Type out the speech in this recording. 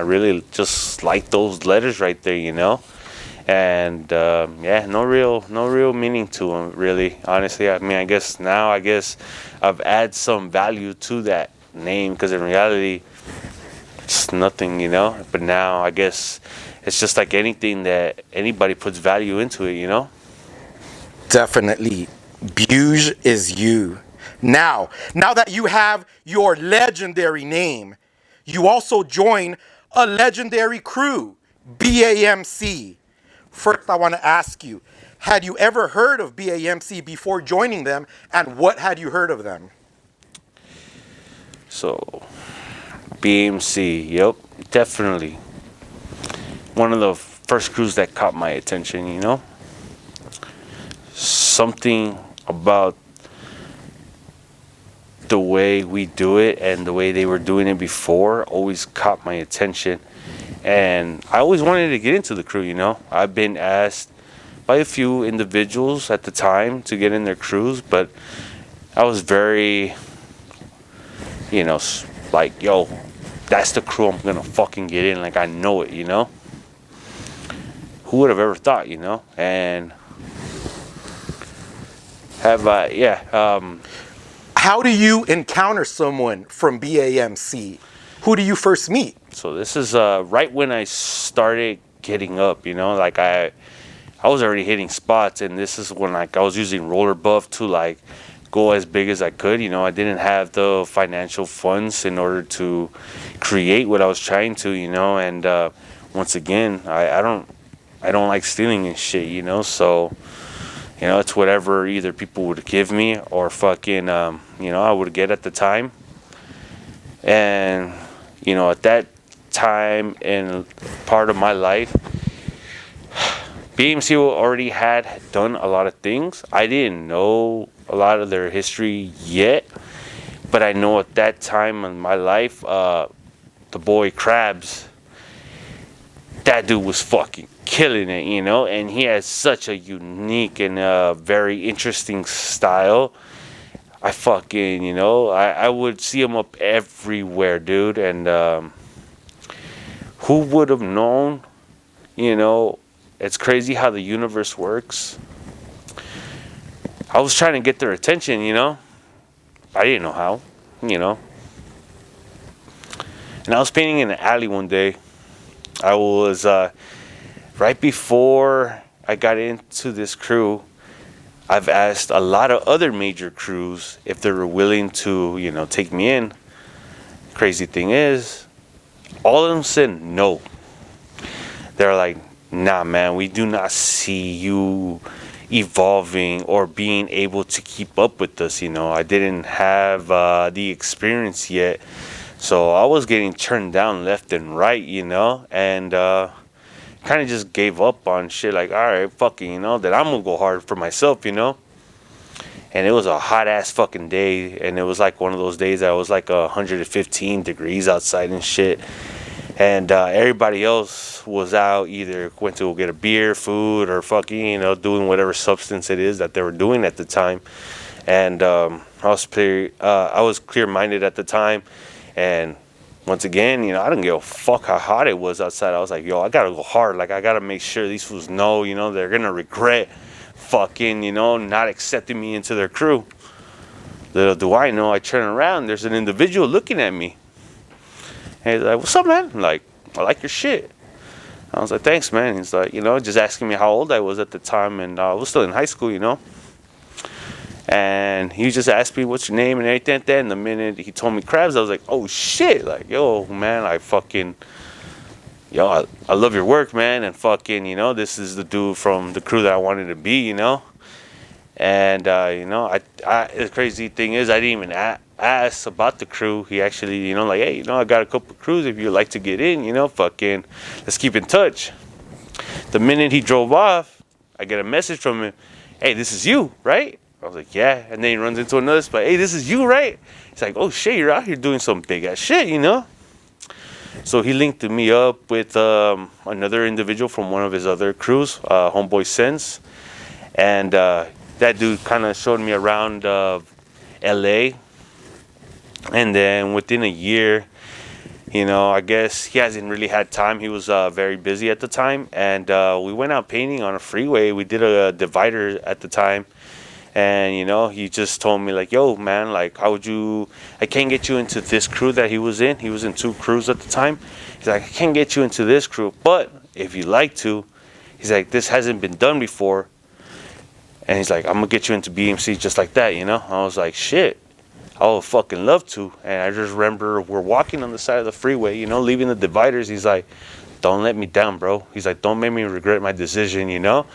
really just like those letters right there, you know. And yeah, no real meaning to them, really. Honestly, I mean, I guess I've added some value to that name, because in reality, it's nothing, you know. But now I guess it's just like anything that anybody puts value into it, you know. Definitely. BUGE is you. Now that you have your legendary name, you also join a legendary crew, BAMC. First, I want to ask you, had you ever heard of BAMC before joining them, and what had you heard of them? So, BMC, yep, definitely one of the first crews that caught my attention, you know. Something about the way we do it and the way they were doing it before always caught my attention. And I always wanted to get into the crew, you know. I've been asked by a few individuals at the time to get in their crews, but I was very, you know, like, yo, that's the crew I'm gonna fucking get in. Like, I know it, you know. Who would have ever thought, you know? And How do you encounter someone from BAMC? Who do you first meet? so this is right when I started getting up, you know. Like, I was already hitting spots, and this is when, like, I was using roller buff to, like, go as big as I could, you know. I didn't have the financial funds in order to create what I was trying to, you know. And once again, I don't like stealing and shit, you know. So, you know, it's whatever either people would give me or fucking you know, I would get at the time. And, you know, at that time in part of my life, BMC already had done a lot of things. I didn't know a lot of their history yet, but I know at that time in my life, the boy Krabs, that dude was fucking killing it, you know. And he has such a unique and very interesting style. I fucking, you know, I would see him up everywhere, dude. And who would have known, you know. It's crazy how the universe works. I was trying to get their attention, you know. I didn't know how, you know. And I was painting in an alley one day. I was, right before I got into this crew, I've asked a lot of other major crews if they were willing to, you know, take me in. Crazy thing is, all of them said no. They're like, nah, man, we do not see you evolving or being able to keep up with us, you know. I didn't have the experience yet, so I was getting turned down left and right, you know. And kind of just gave up on shit, like, all right, fucking, you know, that I'm gonna go hard for myself, you know. And it was a hot ass fucking day, and it was like one of those days that was like 115 degrees outside and shit. And everybody else was out, either went to go get a beer, food, or fucking, you know, doing whatever substance it is that they were doing at the time. And I was clear-minded at the time. And once again, you know, I didn't give a fuck how hot it was outside. I was like, yo, I gotta go hard. Like, I gotta make sure these fools know, you know, they're gonna regret fucking, you know, not accepting me into their crew. Little do I know, I turn around, there's an individual looking at me. And he's like, what's up, man? I'm like, I like your shit. I was like, thanks, man. He's like, you know, just asking me how old I was at the time, and I was still in high school, you know. And he just asked me, what's your name and everything. And the minute he told me Krabs, I was like, oh shit, like, yo, man, I love your work, man. And fucking, you know, this is the dude from the crew that I wanted to be, you know. And you know, the crazy thing is, I didn't even ask about the crew. He actually, you know, like, hey, you know, I got a couple of crews if you'd like to get in, you know, fucking, let's keep in touch. The minute he drove off, I get a message from him, hey, this is you, right? I was like, yeah. And then he runs into another spot, hey, this is you, right? He's like, oh shit, you're out here doing some big ass shit, you know. So he linked me up with another individual from one of his other crews, Homeboy Sense. And that dude kind of showed me around LA. And then within a year, You know, I guess he hasn't really had time. He was very busy at the time, and we went out painting on a freeway. We did a divider at the time, and you know, he just told me like, "Yo, man, like, how would you? I can't get you into this crew that he was in. He was in 2 crews at the time. He's like, I can't get you into this crew, but if you like to, he's like, this hasn't been done before, and he's like, I'm gonna get you into BMC just like that, you know." I was like, shit, I would fucking love to. And I just remember we're walking on the side of the freeway, you know, leaving the dividers. He's like, don't let me down, bro. He's like, don't make me regret my decision, you know.